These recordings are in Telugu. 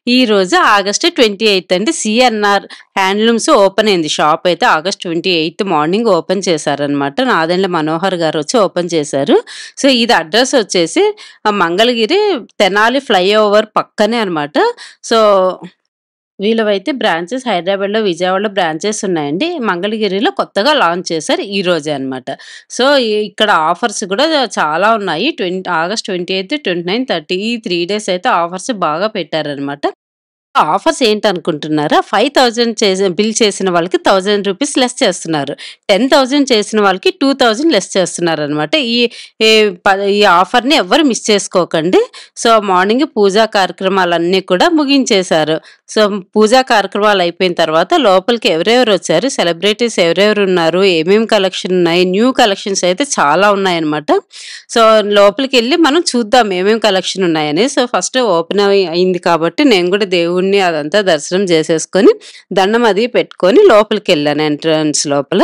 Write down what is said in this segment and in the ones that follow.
ఈ రోజు ఆగస్ట్ 28 అండి సిఎన్ఆర్ హ్యాండ్లూమ్స్ ఓపెన్ అయింది. షాప్ అయితే ఆగస్ట్ 28 మార్నింగ్ ఓపెన్ చేశారనమాట. నాదెండ్ల మనోహర్ గారు వచ్చి ఓపెన్ చేశారు. సో ఇది అడ్రస్ వచ్చేసి మంగళగిరి తెనాలి ఫ్లైఓవర్ పక్కనే అనమాట. సో వీళ్ళవైతే బ్రాంచెస్ హైదరాబాద్లో విజయవాడలో బ్రాంచెస్ ఉన్నాయండి. మంగళగిరిలో కొత్తగా లాంచ్ చేశారు ఈ రోజే అనమాట. సో ఇక్కడ ఆఫర్స్ కూడా చాలా ఉన్నాయి. ఆగస్ట్ 28, 29, 30 ఈ 3 days అయితే ఆఫర్స్ బాగా పెట్టారనమాట. ఆఫర్స్ ఏంటనుకుంటున్నారా? 5000 బిల్ చేసిన వాళ్ళకి 1000 రూపీస్ లెస్ చేస్తున్నారు. 10,000 చేసిన వాళ్ళకి 2000 లెస్ చేస్తున్నారు అనమాట. ఈ ఆఫర్ని ఎవరు మిస్ చేసుకోకండి. సో మార్నింగ్ పూజా కార్యక్రమాలన్నీ కూడా ముగించేశారు. సో పూజా కార్యక్రమాలు అయిపోయిన తర్వాత లోపలికి ఎవరెవరు వచ్చారు, సెలబ్రిటీస్ ఎవరెవరు ఉన్నారు, ఏమేమి కలెక్షన్ ఉన్నాయి, న్యూ కలెక్షన్స్ అయితే చాలా ఉన్నాయన్నమాట. సో లోపలికి వెళ్ళి మనం చూద్దాం ఏమేమి కలెక్షన్ ఉన్నాయని. సో ఫస్ట్ ఓపెన్ అయింది కాబట్టి నేను కూడా దేవుడిని అదంతా దర్శనం చేసేసుకొని దండం అది పెట్టుకొని లోపలికి వెళ్ళాను ఎంట్రన్స్ లోపల.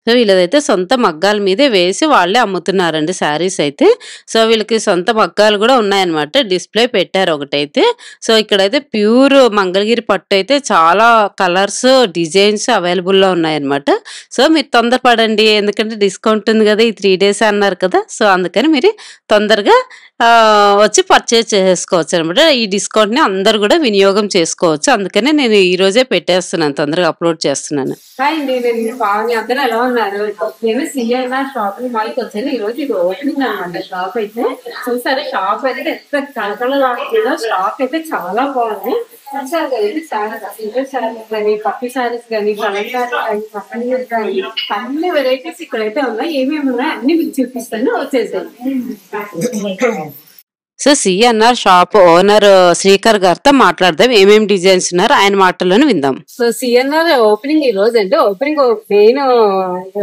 సో వీళ్ళదైతే సొంత మగ్గాల మీదే వేసి వాళ్ళే అమ్ముతున్నారండి శారీస్ అయితే. సో వీళ్ళకి సొంత మగ్గాలు కూడా ఉన్నాయన్నమాట. డిస్ప్లే పెట్టారు ఒకటైతే. సో ఇక్కడైతే ప్యూర్ మంగళగిరి పట్టు అయితే చాలా కలర్స్ డిజైన్స్ అవైలబుల్లో ఉన్నాయన్నమాట. సో మీరు తొందరపడండి, ఎందుకంటే డిస్కౌంట్ ఉంది కదా, ఈ 3 days అన్నారు కదా. సో అందుకని మీరు తొందరగా వచ్చి పర్చేజ్ చేసుకోవచ్చు అనమాట. ఈ డిస్కౌంట్ని అందరు కూడా వినియోగం చేసుకోవచ్చు. అందుకనే నేను ఈ రోజే పెట్టేస్తున్నాను, తొందరగా అప్లోడ్ చేస్తున్నాను. అందరూ ఎలా ఉన్నారు? నేను సిఎన్ఆర్ షాపింగ్ మాల్కి వచ్చాను. ఈ రోజు ఇది ఓపెనింగ్ అనమాట. షాప్ అయితే చూసారు, షాప్ అయితే ఎంత కలకలలాడుతుందో. షాప్ అయితే చాలా బాగుంది. చూసారు కదండి, శారీస్ కానీ, పట్టు శారీస్ కానీ, కలంకారీ కానీ అన్ని వెరైటీస్ ఇక్కడైతే ఉన్నాయి. ఏమేమి ఉన్నాయి అన్ని మీకు చూపిస్తాను, వచ్చేసాయి. So CNR shop owner Srikar గారితో మాట్లాడదాం, ఏమేమి డిజైన్స్ ఉన్నారు ఆయన మాటల్లోనే విందాం. సో సిఎన్ఆర్ ఓపెనింగ్ ఈ రోజు అండి. ఓపెనింగ్ మెయిన్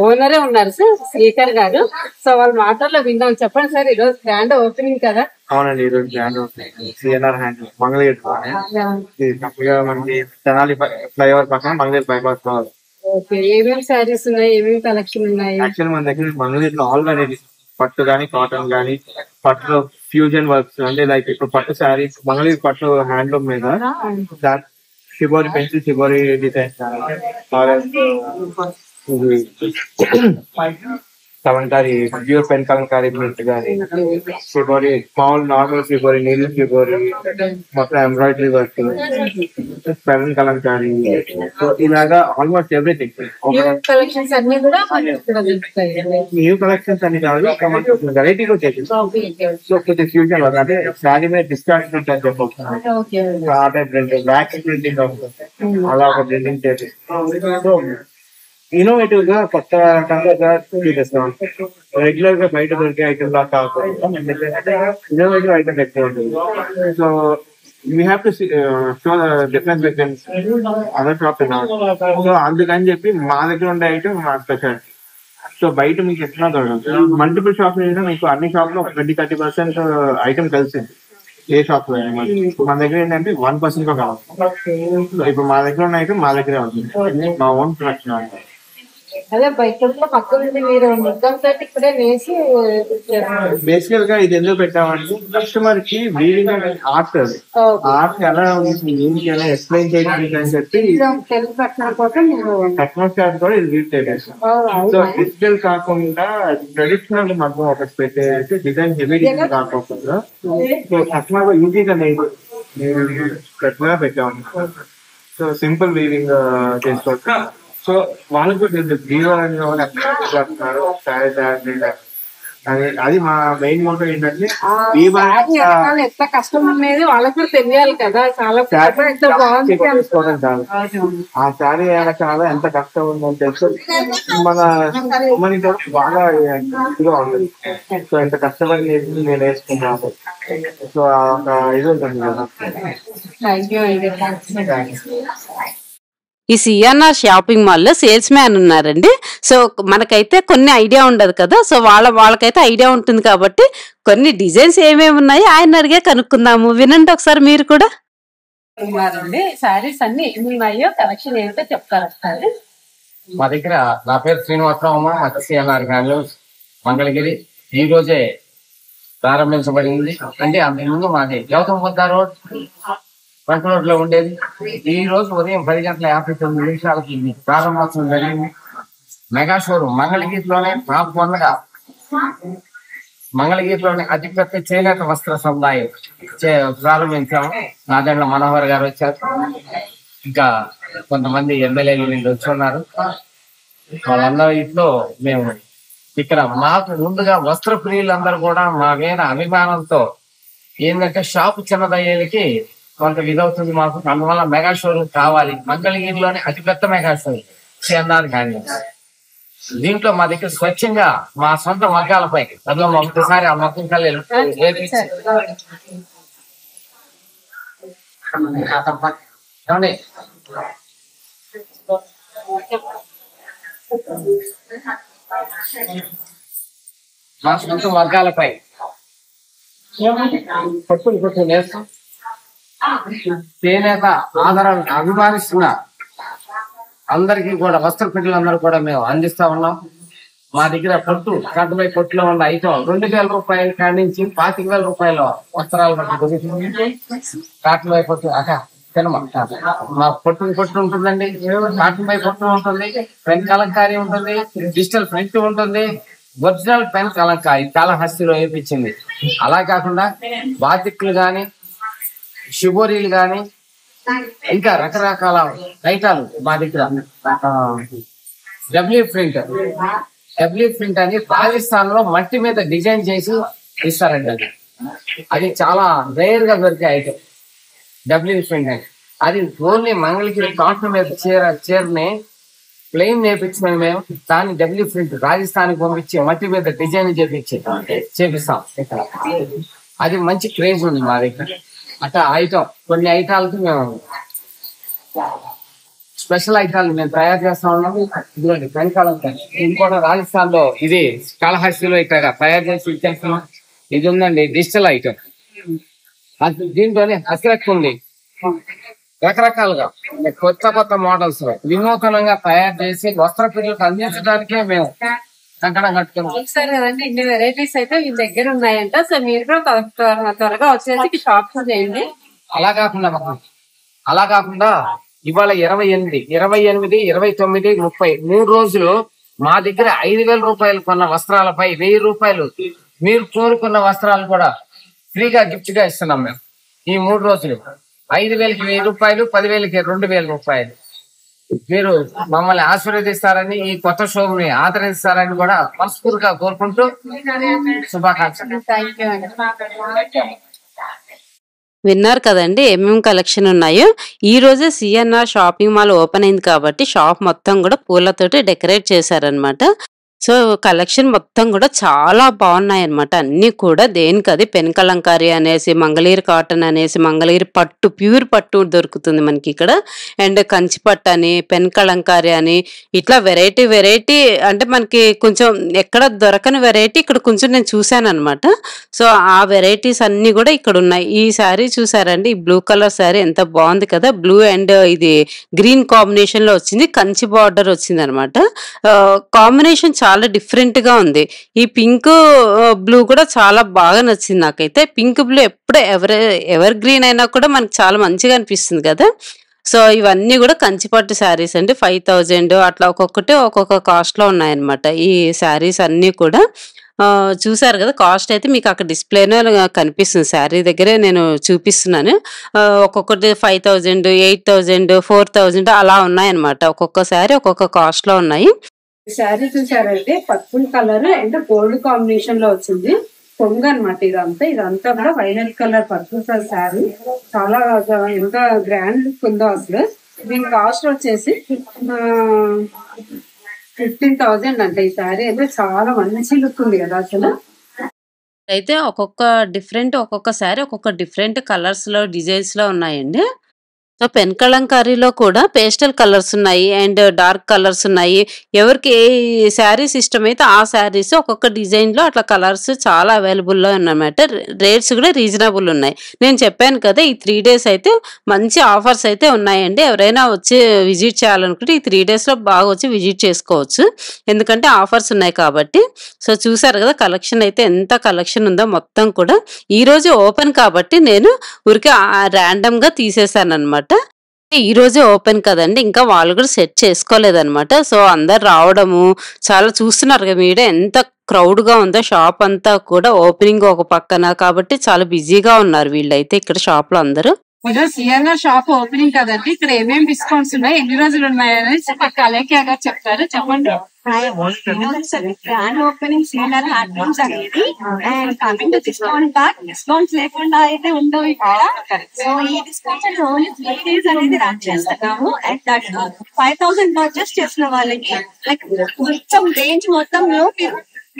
ఓనరే ఉన్నారు సార్, శ్రీకర్ గారు. సో వాళ్ళ మాటల్లో విందాం. చెప్పండి సార్, ఈ రోజు గ్రాండ్ ఓపెనింగ్ కదా? అవునండి, ఈరోజు grand opening CNR hand Mangalagiri మనకి తెనాలి ఫ్లైఓవర్ పక్కన మంగళగిరి బైపాస్ లో. ఓకే, ఏమేమి శారీస్ ఉన్నాయి, ఏమేమి కలెక్షన్ ఉన్నాయి? యాక్చువల్లీ మన దగ్గర మంగళగిరిలో ఆల్ వెరైటీస్, పట్టు కానీ, కాటన్ కానీ, పట్టులో ఫ్యూజన్ వర్క్స్ అంటే లైక్ ఇప్పుడు పట్టు శారీస్ మంగళగిరి పట్టు హ్యాండ్లూమ్ మీద shibori pencil shibori designs Kalamkari pure pen Kalamkari print కానీ, షిబోరి మామూలు నార్మల్ షిబోరి, నీళ్ళు షిబోరి, మొత్తం ఎంబ్రాయిడరీ వర్క్, పెన్ కలంకారీ, ఇలాగా ఆల్మోస్ట్ ఎవ్రీథింగ్. న్యూ కలెక్షన్స్ అన్ని కాదు, వెరైటీ కూడా చేసి సో కొంచెం ఫ్యూజన్ వర్క్ అంటే శారీ మీద డిస్కౌంట్ ప్రింట్ అని చెప్పవచ్చు. ఆ టైప్ ప్రింటింగ్, బ్యాక్ ప్రింటింగ్ అలా ఒక ప్రింటింగ్ చేసి ఇన్నోవేటివ్ గా కొత్త చూపిస్తాం. రెగ్యులర్ గా బయట దొరికే ఐటమ్ లా కాకుండా ఇన్నోవేటివ్ ఐటమ్ ఎక్కువ ఉంటుంది. So we have to show the difference between other shops. So అందుకని చెప్పి మా దగ్గర ఉండే ఐటమ్ మా స్పెషల్. సో బయట మీకు ఎట్లా దొరకదు. మల్టిపుల్ షాప్స్ మీకు అన్ని షాప్ లో 20-30% ఐటమ్ కలిసింది ఏ షాప్ లో. మన దగ్గర ఏంటంటే 1% కూడా కావాలి. ఇప్పుడు మా దగ్గర ఉన్న ఐటమ్ మా దగ్గరే ఉంటుంది, మా ఓన్ ప్రొడక్షన్ అంటే. అదే బయట పక్కన మీరు మొత్తం తోటి ఇక్కడే వేసి బేసికల్ గా ఇది ఎందుకు పెట్టామంటే కస్టమర్ కి వీవింగ్ ఆర్ట్, ఆర్ట్ ఎలా ఏంటి ఎలా ఎక్స్ప్లెయిన్ చేయడానికి అని చెప్పి అట్మాస్ఫియర్ కూడా ఇది యూజ్ చేస్తాం. సో డిజిటల్ కాకుండా ట్రెడిషనల్ మగ్గం ఒకటి పెట్టేసి డిజైన్ హెవీ డిజైన్ కాకుండా సో కస్టమర్ ఈజీగా పెట్టాము. సో సింపుల్ వీవింగ్ చేసుకోవచ్చు. సో వాళ్ళకి కూడా అది మా మెయిన్ మోటో ఏంటంటే ఎంత కష్టం అనేది వాళ్ళకి కూడా తెలియాలి కదా. చాలా చేసుకోవడం కాదు, ఆ శారీ చాలా ఎంత కష్టం ఉందని తెలుసు మన మనతో బాగా ఇదిగా ఉంటుంది. సో ఎంత కష్టపడి నేను వేసుకున్నాను. సో ఇది ఉంటుంది కదా. ఈ సిఎన్ఆర్ షాపింగ్ మాల్లో సేల్స్ మ్యాన్ ఉన్నారండి. సో మనకైతే కొన్ని ఐడియా ఉండదు కదా. సో వాళ్ళకైతే ఐడియా ఉంటుంది కాబట్టి కొన్ని డిజైన్స్ ఏమేమి ఉన్నాయో ఆయన అడిగే కనుక్కుందాము. వినండి ఒకసారి మీరు కూడా. శారీస్ అన్ని ఏమి ఉన్నాయో కలెక్షన్ ఏంటో చెప్తారు ఒకసారి. మా దగ్గర నా పేరు శ్రీనివాసరావు, మా సిఎన్ఆర్ హ్యాండ్లూమ్స్ మంగళగిరి. ఈ రోజే ప్రారంభించబడింది. అంటే అంతకుముందు మాది Gautam Buddha road front road లో ఉండేది. ఈ రోజు ఉదయం 10:59 ఇది ప్రారంభోత్సవం జరిగింది. మెగా షోరూమ్ మంగళగిరిలోనే టాప్ వన్గా, మంగళగిరిలోనే అతిపెద్ద చేనేత వస్త్ర సముదాయం ప్రారంభించాము. నాదెండ్ల మనోహర్ గారు వచ్చారు, ఇంకా కొంతమంది ఎమ్మెల్యేలు నుండి వచ్చున్నారు. వాళ్ళందరిలో మేము ఇక్కడ మాకు ముందుగా వస్త్ర ప్రియులందరూ కూడా మా మీద అభిమానంతో ఏంటంటే షాపు చిన్నదయ్యేకి కొంత ఇదవుతుంది మాకు, అందువల్ల మెగా షోరూమ్ కావాలి. మంగళగిరిలోనే అతిపెద్ద మెగా షోరూమ్ సిఎన్ఆర్ హ్యాండ్లూమ్స్. దీంట్లో మా దగ్గర స్వచ్ఛంగా మా సొంత మగ్గాలపై అందులో ఒకసారి ఆ మొత్తం కళ్ళు మా సొంత వర్గాలపై పట్టులు నేస్తాం. చేనేత ఆదరణ అభిమానిస్తున్న అందరికీ కూడా వస్త్ర పిల్లలందరూ కూడా మేము అందిస్తా ఉన్నాం. మా దగ్గర పొట్టు కట్టుపై పొట్టులో ఉన్న ఐటమ్ 2,000 రూపాయల కాడి నుంచి 25,000 రూపాయల వస్త్రాలు కాటన్ పై పొట్టు మా పొట్టు ఉంటుందండి. కాటన్ పై పొట్టు ఉంటుంది, పెన్ కలంకారీ ఉంటుంది, డిజిటల్ ప్రింట్ ఉంటుంది, ఒరిజినల్ పెన్ కలంకారీ కాళహస్తిలో వేయించింది. అలా కాకుండా బాతిక్లు గాని, షిబోరీలు గాని, ఇంకా రకరకాల ఐటాలు మా దగ్గర. డబ్ల్యూ ప్రింట్ అని రాజస్థాన్ లో మట్టి మీద డిజైన్ చేసి ఇస్తారండి. అది చాలా రేర్ గా దొరికే ఐటమ్ డబ్ల్యూ ప్రింట్ అని. అది ఓన్లీ మంగళగిరి కాటన్ మీద చీరని ప్లెయిన్ నేర్పించిన మేము దాన్ని డబ్ల్యూ ప్రింట్ రాజస్థాన్ పంపించి మట్టి మీద డిజైన్ చేపిస్తాం ఇక్కడ. అది మంచి క్రేజ్ ఉంది మా దగ్గర. అట్లా ఐటమ్ కొన్ని ఐటాలకి మేము స్పెషల్ ఐటాలు మేము తయారు చేస్తా ఉన్నాము. ఇదిగోండి పెన్కాలం, ఇది కూడా రాజస్థాన్ లో, ఇది కాళహస్తిలో ఇక్కడ తయారు చేసి ఇచ్చేస్తున్నాం. ఇది ఉందండి డిజిటల్ ఐటమ్. దీంట్లోనే హస్రక్ ఉంది. రకరకాలుగా కొత్త మోడల్స్ వినూతనంగా తయారు చేసి వస్త్ర పిల్లలకు అందించడానికే మేము కంకణం కట్టుకున్నాం. సరే కదండి, ఇన్ని వెరైటీస్ అయితే మీ దగ్గర ఉన్నాయంట. సో మీరు కూడా త్వరగా వచ్చేసి షాప్ చేయండి. అలా కాకుండా ఇవాళ 28, 29, 30 3 రోజులు మా దగ్గర 5,000 రూపాయలు కొన్న వస్త్రాలపై 1,000 రూపాయలు మీరు కోరుకున్న వస్త్రాలు కూడా ఫ్రీగా గిఫ్ట్ గా ఇస్తున్నాం మేము. ఈ 3 రోజులు 5,000కి 1,000 రూపాయలు, 10,000కి 2,000 రూపాయలు. మీరు మమ్మల్ని ఆశీర్వదిస్తారని, ఈ కొత్త షోరూమ్ ని ఆదరిస్తారని కూడా మనస్ఫూర్తిగా కోరుకుంటూ శుభాకాంక్షలు. విన్నారు కదండి ఏమేమి కలెక్షన్ ఉన్నాయో. ఈ రోజే సిఎన్ఆర్ షాపింగ్ మాల్ ఓపెన్ అయింది కాబట్టి షాప్ మొత్తం కూడా పూలతోటి డెకరేట్ చేశారనమాట. సో కలెక్షన్ మొత్తం కూడా చాలా బాగున్నాయి అనమాట. అన్ని కూడా దేనికది పెన్ కలంకారీ అనేసి, మంగళగిరి కాటన్ అనేసి, మంగళగిరి పట్టు ప్యూర్ పట్టు దొరుకుతుంది మనకి ఇక్కడ. అండ్ కంచి పట్టు అని, పెన్ కలంకారీ అని, ఇట్లా వెరైటీ అంటే మనకి కొంచెం ఎక్కడ దొరకని వెరైటీ ఇక్కడ కొంచెం నేను చూశాను అనమాట. సో ఆ వెరైటీస్ అన్ని కూడా ఇక్కడ ఉన్నాయి. ఈ శారీ చూసారండి, ఈ బ్లూ కలర్ శారీ ఎంత బాగుంది కదా. బ్లూ అండ్ ఇది గ్రీన్ కాంబినేషన్ లో వచ్చింది, కంచి బార్డర్ వచ్చింది అనమాట. కాంబినేషన్ చాలా డిఫరెంట్ గా ఉంది. ఈ పింక్ బ్లూ కూడా చాలా బాగా నచ్చింది నాకైతే. పింక్ బ్లూ ఎప్పుడు ఎవర్ గ్రీన్ అయినా కూడా మనకి చాలా మంచిగా అనిపిస్తుంది కదా. సో ఇవన్నీ కూడా కంచిపట్టు శారీస్ అండి. 5,000 అట్లా ఒక్కొక్కటి ఒక్కొక్క కాస్ట్ లో ఉన్నాయన్నమాట. ఈ శారీస్ అన్ని కూడా చూసారు కదా. కాస్ట్ అయితే మీకు అక్కడ డిస్ప్లేనే కనిపిస్తుంది, శారీ దగ్గరే నేను చూపిస్తున్నాను. ఒక్కొక్కటి 5,000, 8,000, 4,000 అలా ఉన్నాయన్నమాట. ఒక్కొక్క శారీ ఒక్కొక్క కాస్ట్ లో ఉన్నాయి. శారీ చూసారంటే purple colour and gold combination లో వచ్చింది. కొంగు అనమాట ఇదంతా కూడా violet colour purple colour sari. చాలా ఎంత గ్రాండ్ లుక్ ఉందో అసలు. దీని కాస్ట్ వచ్చేసి 15,000 అంట. ఈ శారీ అయితే చాలా మంచి లుక్ ఉంది కదా అసలు. అయితే ఒక్కొక్క శారీ ఒక్కొక్క డిఫరెంట్ కలర్స్ లో డిజైన్స్ లో ఉన్నాయండి. సో పెన్ కలంకారీలో కూడా పేస్టల్ కలర్స్ ఉన్నాయి అండ్ డార్క్ కలర్స్ ఉన్నాయి. ఎవరికి ఏ శారీస్ ఇష్టమైతే ఆ శారీస్ ఒక్కొక్క డిజైన్లో అట్లా కలర్స్ చాలా అవైలబుల్లో ఉన్నాయన్నమాట. రేట్స్ కూడా రీజనబుల్ ఉన్నాయి. నేను చెప్పాను కదా ఈ 3 days అయితే మంచి ఆఫర్స్ అయితే ఉన్నాయండి. ఎవరైనా వచ్చి విజిట్ చేయాలనుకుంటే ఈ 3 daysలో బాగా వచ్చి విజిట్ చేసుకోవచ్చు, ఎందుకంటే ఆఫర్స్ ఉన్నాయి కాబట్టి. సో చూసారు కదా కలెక్షన్ అయితే ఎంత కలెక్షన్ ఉందో మొత్తం కూడా. ఈ రోజు ఓపెన్ కాబట్టి నేను ఊరికే ర్యాండమ్ గా తీసేసాను అనమాట. ఈ రోజే ఓపెన్ కదండి, ఇంకా వాళ్ళు కూడా సెట్ చేసుకోలేదన్నమాట. సో అందరు రావడము చాలా చూస్తున్నారు కదా మీరే ఎంత క్రౌడ్ గా ఉందో. షాప్ అంతా కూడా ఓపెనింగ్ ఒక పక్కన కాబట్టి చాలా బిజీగా ఉన్నారు వీళ్ళైతే ఇక్కడ షాప్ లో అందరూ. సిఎన్ఆర్ షాప్ ఓపెనింగ్ కదండి, ఇక్కడ ఏమేమి డిస్కౌంట్స్ ఉన్నాయి, ఎన్ని రోజులు ఉన్నాయని అలేఖ్య గారు చెప్తారు. చెప్పండి. గ్రాండ్ ఓపెనింగ్ సిఎన్ఆర్ హ్యాండ్లూమ్స్ అనేది. And coming to discount part, discounts లేకుండా అయితే ఉండవు ఇక్కడ. సో ఈ డిస్కౌంట్స్ ఓన్లీ 3 days అనేది రన్ చేస్తున్నాము. అండ్ దట్ 5,000 పర్చేస్ చేసిన వాళ్ళకి లైక్ మొత్తం రేంజ్ మొత్తంలో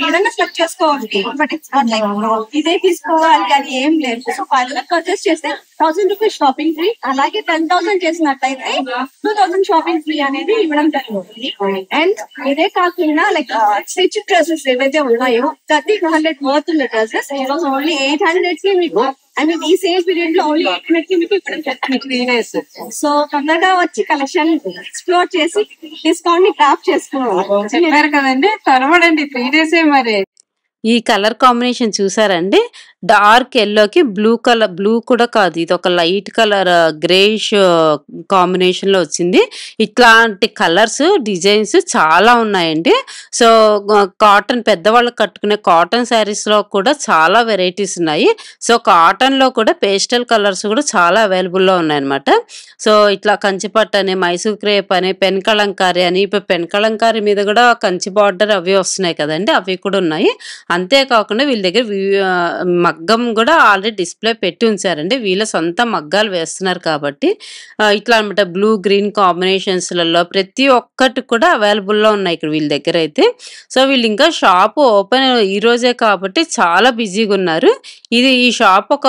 ఏదైనా సెలెక్ట్ చేసుకోవాలి. బట్ ఇట్స్ నాట్ లైక్ ఇదే తీసుకోవాలి అని ఏం లేదు. సో 500 పర్చేస్ చేస్తే 1,000 రూపీస్ షాపింగ్ ఫ్రీ. అలాగే 10,000 చేసినట్టయితే 2,000 షాపింగ్ ఫ్రీ అనేది ఇవ్వడం జరుగుతుంది. అండ్ ఇదే కాకుండా లైక్ స్టిచ్ డ్రెస్సెస్ ఏవైతే ఉన్నాయో 3,200 వర్త్ ఉన్న డ్రెస్సెస్ ఈరోజు ఓన్లీ 800 కి మీకు, ఐ మీన్ ఈ సేమ్ పీరియడ్ లో ఓన్లీ 800 కి మీకు ఇవ్వడం జరుగుతుంది. సో తొందరగా వచ్చి కలెక్షన్ ఎక్స్ప్లోర్ చేసి డిస్కౌంట్ ని గ్రాప్ చేసుకోవాలి. చెప్పారు కదండి, త్వరపడండి 3 days మరి. ఈ కలర్ కాంబినేషన్ చూసారండి, డార్క్ ఎల్లోకి బ్లూ కలర్, బ్లూ కూడా కాదు ఇది ఒక లైట్ కలర్ గ్రేష్ కాంబినేషన్ లో వచ్చింది. ఇట్లాంటి కలర్స్ డిజైన్స్ చాలా ఉన్నాయండి. సో కాటన్ పెద్దవాళ్ళకి కట్టుకునే కాటన్ శారీస్ లో కూడా చాలా వెరైటీస్ ఉన్నాయి. సో కాటన్ లో కూడా పేస్టల్ కలర్స్ కూడా చాలా అవైలబుల్ లో ఉన్నాయన్నమాట. సో ఇట్లా కంచిపట్టు అని, మైసూర్ క్రేప్ అని, పెన్ కలంకారీ అని, ఇప్పుడు పెన్ కలంకారీ మీద కూడా కంచి బార్డర్ అవి వస్తున్నాయి కదండి, అవి కూడా ఉన్నాయి. అంతేకాకుండా వీళ్ళ దగ్గర మగ్గం కూడా ఆల్రెడీ డిస్ప్లే పెట్టి ఉంచారండి. వీళ్ళ సొంత మగ్గాలు వేస్తున్నారు కాబట్టి ఇట్లా అనమాట. బ్లూ గ్రీన్ కాంబినేషన్స్లలో ప్రతి ఒక్కటి కూడా అవైలబుల్లో ఉన్నాయి ఇక్కడ వీళ్ళ దగ్గర అయితే. సో వీళ్ళు ఇంకా షాప్ ఓపెన్ ఈ రోజే కాబట్టి చాలా బిజీగా ఉన్నారు. ఈ షాప్ ఒక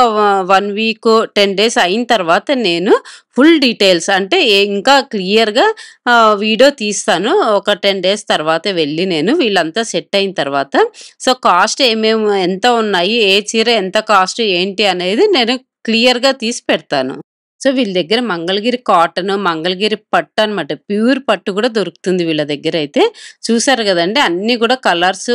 1 week 10 days అయిన తర్వాత నేను ఫుల్ డీటెయిల్స్ అంటే ఇంకా క్లియర్గా వీడియో తీస్తాను. ఒక 10 days తర్వాత వెళ్ళి నేను వీళ్ళంతా సెట్ అయిన తర్వాత. సో కాస్ట్ ఏమేమి ఎంత ఉన్నాయి, ఏ చీర ఎంత కాస్ట్ ఏంటి అనేది నేను క్లియర్గా తీసి పెడతాను. సో వీళ్ళ దగ్గర మంగళగిరి కాటన్, మంగళగిరి పట్టు అనమాట, ప్యూర్ పట్టు కూడా దొరుకుతుంది వీళ్ళ దగ్గర అయితే. చూసారు కదండి అన్ని కూడా కలర్స్.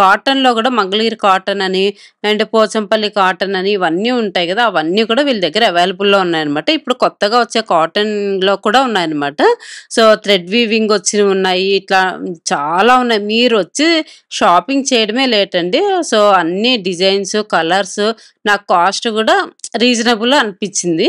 కాటన్ లో కూడా మంగళగిరి కాటన్ అని అండ్ పోచంపల్లి కాటన్ అని ఇవన్నీ ఉంటాయి కదా, అవన్నీ కూడా వీళ్ళ దగ్గర అవైలబుల్ లో ఉన్నాయన్నమాట. ఇప్పుడు కొత్తగా వచ్చే కాటన్ లో కూడా ఉన్నాయన్నమాట. సో థ్రెడ్ వీవింగ్ వచ్చి ఉన్నాయి, ఇట్లా చాలా ఉన్నాయి. మీరు వచ్చి షాపింగ్ చేయడమే లేట్ అండి. సో అన్ని డిజైన్స్, కలర్స్, నాకు కాస్ట్ కూడా రీజనబుల్ అనిపించింది.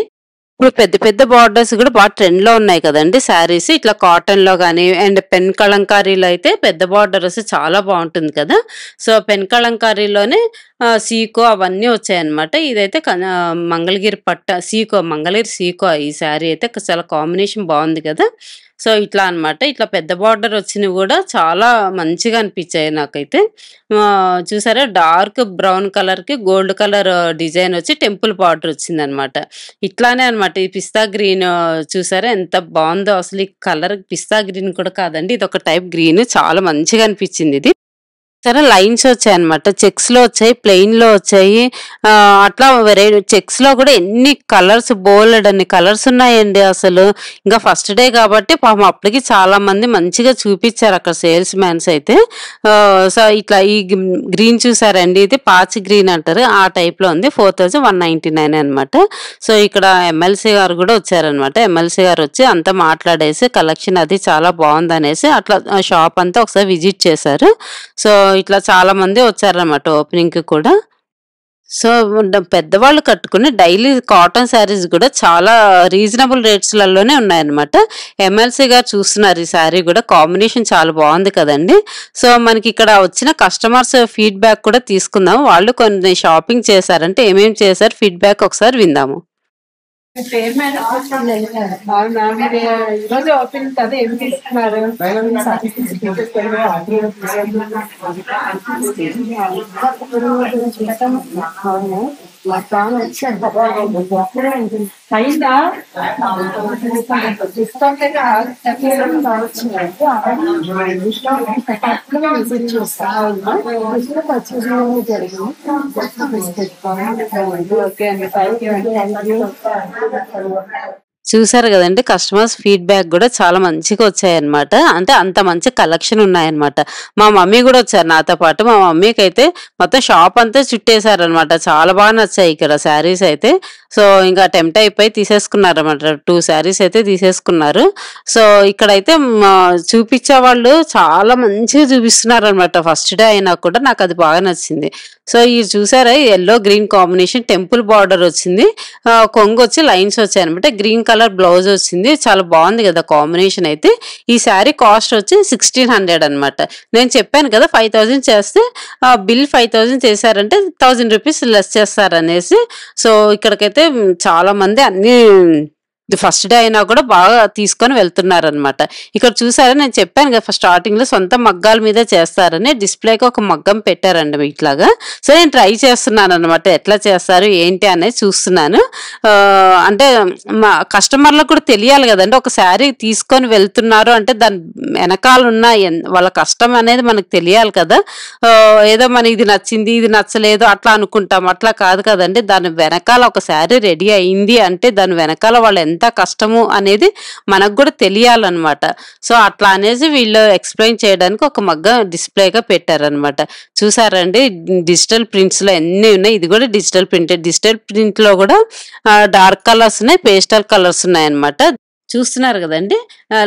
ఇప్పుడు పెద్ద పెద్ద బార్డర్స్ కూడా బాగా ట్రెండ్ లో ఉన్నాయి కదండి శారీస్, ఇట్లా కాటన్ లో కానీ అండ్ పెన్ కలంకారీలో అయితే పెద్ద బార్డర్స్ చాలా బాగుంటుంది కదా. సో పెన్ కలంకారీలోనే సీకో అవన్నీ వచ్చాయన్నమాట. ఇదైతే మంగళగిరి పట్ట సీకో, మంగళగిరి సీకో ఈ శారీ అయితే చాలా కాంబినేషన్ బాగుంది కదా. సో ఇట్లా అనమాట, ఇట్లా పెద్ద బార్డర్ వచ్చినవి కూడా చాలా మంచిగా అనిపించాయి నాకైతే. చూసారా డార్క్ బ్రౌన్ కలర్ కి గోల్డ్ కలర్ డిజైన్ వచ్చి టెంపుల్ బార్డర్ వచ్చింది అనమాట. ఇట్లానే అనమాట. ఈ పిస్తా గ్రీన్ చూసారా ఎంత బాగుందో అసలు. ఈ కలర్ పిస్తా గ్రీన్ కూడా కాదండి, ఇది ఒక టైప్ గ్రీన్, చాలా మంచిగా అనిపించింది. ఇది సరే లైన్స్ వచ్చాయి అనమాట, చెక్స్ లో వచ్చాయి, ప్లెయిన్ లో వచ్చాయి. అట్లా చెక్స్ లో కూడా ఎన్ని కలర్స్, బోల్డ్ అన్ని కలర్స్ ఉన్నాయండి అసలు. ఇంకా ఫస్ట్ డే కాబట్టి పాపం అప్పటికి చాలా మంది మంచిగా చూపించారు అక్కడ సేల్స్ మ్యాన్స్ అయితే. సో ఇట్లా ఈ గ్రీన్ చూసారండి, ఇది పాచి గ్రీన్ అంటారు, ఆ టైప్ లో ఉంది. 4,199 అనమాట. సో ఇక్కడ ఎమ్మెల్సీ గారు కూడా వచ్చారనమాట. ఎమ్మెల్సీ గారు వచ్చి అంతా మాట్లాడేసి కలెక్షన్ అది చాలా బాగుంది అనేసి అట్లా షాప్ అంతా ఒకసారి విజిట్ చేశారు. సో ఇట్లా చాలా మంది వచ్చారన్నమాట ఓపెనింగ్ కి కూడా. సో పెద్దవాళ్ళు కట్టుకునే డైలీ కాటన్ శారీస్ కూడా చాలా రీజనబుల్ రేట్స్లలోనే ఉన్నాయన్నమాట. ఎమ్మెల్సీ గారు చూస్తున్నారు ఈ శారీ కూడా, కాంబినేషన్ చాలా బాగుంది కదండి. సో మనకి ఇక్కడ వచ్చిన కస్టమర్స్ ఫీడ్బ్యాక్ కూడా తీసుకుందాము. వాళ్ళు కొన్ని షాపింగ్ చేశారంటే ఏమేమి చేశారు ఫీడ్బ్యాక్ ఒకసారి విందాము. పేరు మేడం అవునా, మీరు ఈరోజు ఓపెనింగ్ కదా, ఏమి తీసుకున్నారు? అయిందా ఓకే అండి థ్యాంక్ యూ. చూసారు కదండి కస్టమర్స్ ఫీడ్‌బ్యాక్ గూడా చాలా మంచిగా వచ్చాయన్నమాట. అంటే అంత మంచి కలెక్షన్ ఉన్నాయన్నమాట. మా మమ్మీ గూడా వచ్చారు నాతో పాటు. మా మమ్మీకైతే మొత్తం షాప్ అంతా చుట్టేసారన్నమాట. చాలా బాగా నచ్చాయి ఇక్కడ శారీస్ అయితే. సో, ఇంకా టెంప్ట్ అయిపోయి తీసేసుకున్నారన్నమాట. 2 శారీస్ అయితే తీసేసుకున్నారు. సో, ఇక్కడైతే చూపించేవాళ్ళు చాలా మంచిగా చూపిస్తున్నారన్నమాట. ఫస్ట్ డే అయినా కూడా నాకది బాగా నచ్చింది. సో, ఇది చూసారా yellow green combination temple border వచ్చింది. కొంగొచ్చి లైన్స్ వచ్చాయన్నమాట. గ్రీన్ కలర్ బ్లౌజ్ వచ్చింది. చాలా బాగుంది కదా కాంబినేషన్ అయితే. ఈ శారీ కాస్ట్ వచ్చి 1600 అన్నమాట. నేను చెప్పాను కదా 5000 చేస్తే బిల్ 5000 చేశారంటే 1000 రూపీస్ లెస్ చేస్తారనేసి. సో, ఇక్కడికైతే చాలా మంది అన్ని ఫస్ట్ డే అయినా కూడా బాగా తీసుకొని వెళ్తున్నారనమాట. ఇక్కడ చూసారా నేను చెప్పాను కదా స్టార్టింగ్ లో సొంత మగ్గాల మీద చేస్తారని డిస్ప్లేకి ఒక మగ్గం పెట్టారండి ఇట్లాగా. సో నేను ట్రై చేస్తున్నాను అనమాట ఎట్లా చేస్తారు ఏంటి అనేది చూస్తున్నాను. అంటే మా కస్టమర్లకు కూడా తెలియాలి కదండి ఒక శారీ తీసుకొని వెళ్తున్నారు అంటే దాని వెనకాల ఉన్న వాళ్ళ కష్టం అనేది మనకు తెలియాలి కదా. ఏదో మన ఇది నచ్చింది ఇది నచ్చలేదు అట్లా అనుకుంటాం, అట్లా కాదు కదండి. దాని వెనకాల ఒక శారీ రెడీ అయింది అంటే దాని వెనకాల వాళ్ళు ఎంత కష్టము అనేది మనకు కూడా తెలియాలన్నమాట. సో అట్లా అనేసి వీళ్ళు ఎక్స్ప్లెయిన్ చేయడానికి ఒక మగ్గ డిస్ప్లేగా పెట్టారనమాట. చూసారండి డిజిటల్ ప్రింట్స్ లో ఎన్ని ఉన్నాయి. ఇది కూడా డిజిటల్ ప్రింట్. డిజిటల్ ప్రింట్ లో కూడా డార్క్ కలర్స్ ఉన్నాయి, పేస్టల్ కలర్స్ ఉన్నాయి అన్నమాట. చూస్తున్నారు కదండి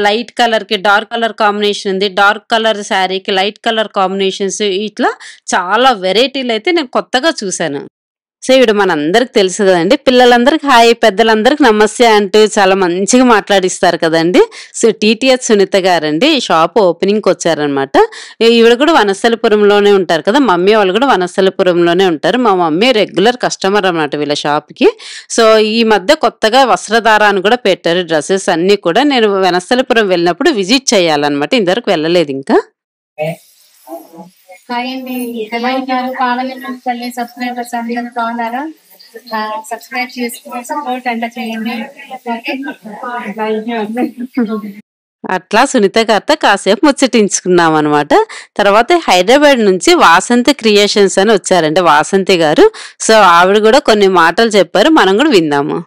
లైట్ కలర్ కి డార్క్ కలర్ కాంబినేషన్ ఉంది, డార్క్ కలర్ శారీకి లైట్ కలర్ కాంబినేషన్స్, ఇట్లా చాలా వెరైటీలు అయితే నేను కొత్తగా చూసాను. సో ఇవిడ మనందరికి తెలుసు కదండి. పిల్లలందరికి హాయ్, పెద్దలందరికి నమస్తే అంటూ చాలా మంచిగా మాట్లాడిస్తారు కదండి. సో టీటీహెచ్ సునీత గారండి ఈ షాప్ ఓపెనింగ్కి వచ్చారనమాట. ఈవిడ కూడా వనస్థలిపురంలోనే ఉంటారు కదా, మమ్మీ వాళ్ళు కూడా వనస్థలిపురంలోనే ఉంటారు. మా మమ్మీ రెగ్యులర్ కస్టమర్ అన్నమాట వీళ్ళ షాప్కి. సో ఈ మధ్య కొత్తగా వస్త్రధార అని కూడా పెట్టారు, డ్రెస్సెస్ అన్ని కూడా. నేను వనస్థలిపురం వెళ్ళినప్పుడు విజిట్ చేయాలన్నమాట, ఇంతవరకు వెళ్ళలేదు ఇంకా. హాయ్ అండి, ఎలా ఉన్నారు? పాలన తల్లి సబ్స్క్రైబర్స్ అందరూ బాగున్నారా? సబ్స్క్రైబ్ చేసుకుని సపోర్ట్ అంతా చేయండి. అట్లా సునీత గారితో కాసేపు ముచ్చటించుకున్నాం అనమాట. తర్వాత హైదరాబాద్ నుంచి వాసంతి క్రియేషన్స్ అని వచ్చారండి వాసంతి గారు. సో ఆవిడ కూడా కొన్ని మాటలు చెప్పారు, మనం కూడా విందాము.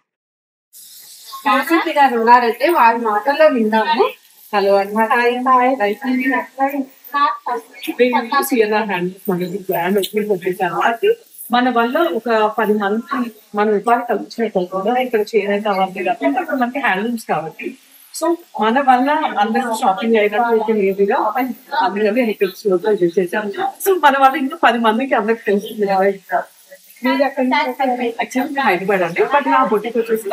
వాసంతి గారు ఉన్నారంటే వాళ్ళ మాటల్లో విందాము. హలో మన వల్ల ఒక 10 మంది మన ఉపాధి కల్పించినట్టు కూడా ఇక్కడ చేయడానికి అవ్వాలి కాబట్టి మనకి హ్యాండ్లూమ్స్ కాబట్టి. సో మన వల్ల అందరూ షాపింగ్ చేయడానికి ఈజీగా అందరికీ ఇక్కడ చేసేసాం. సో మన వల్ల ఇంకా 10 మందికి అందరికి తెలుస్తుంది. యాక్చువల్లీ హైదరాబాద్ అండి, బట్ నా బొటిక్ వచ్చేసి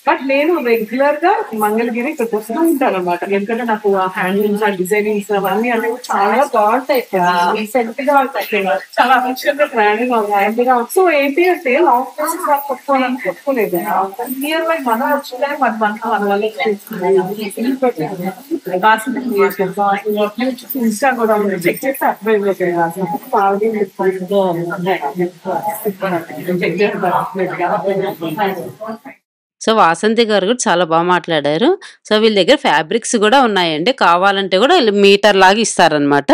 బట్ నేను రెగ్యులర్ గా మంగళగిరి ఇక్కడికి వస్తూ ఉంటాను అనమాట. ఎందుకంటే నాకు హ్యాండ్లూమ్స్ ఆ డిజైనింగ్స్ అవన్నీ అనేవి చాలా బాగుంటాయి, రీసెంట్ గా ఉంటాయి, చాలా అఫిషియల్ గా గ్రాండ్ గా ఉన్నాయి. సో ఏంటి అంటే లాంగ్ ప్లేసెస్ కొట్టుకోవాలని కొట్టుకోలేదు. నియర్ బై మన వచ్చిందే మన వల్ల ఇన్స్టా కూడా చెక్ చేస్తే అర్థమైపోతుంది. సో వాసంతి గారు కూడా చాలా బాగా మాట్లాడారు. సో వీళ్ళ దగ్గర ఫ్యాబ్రిక్స్ కూడా ఉన్నాయండి, కావాలంటే కూడా మీటర్ లాగా ఇస్తారనమాట.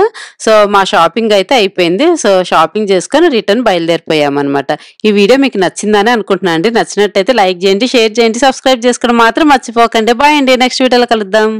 సో మా షాపింగ్ అయితే అయిపోయింది. సో షాపింగ్ చేసుకొని రిటర్న్ బయలుదేరిపోయామన్నమాట. ఈ వీడియో మీకు నచ్చిందని అనుకుంటున్నాను అండి. నచ్చినట్టయితే లైక్ చేయండి, షేర్ చేయండి, సబ్స్క్రైబ్ చేసుకోవడం మాత్రం మర్చిపోకండి. బాయ్ అండి, నెక్స్ట్ వీడియోలో కలుద్దాం.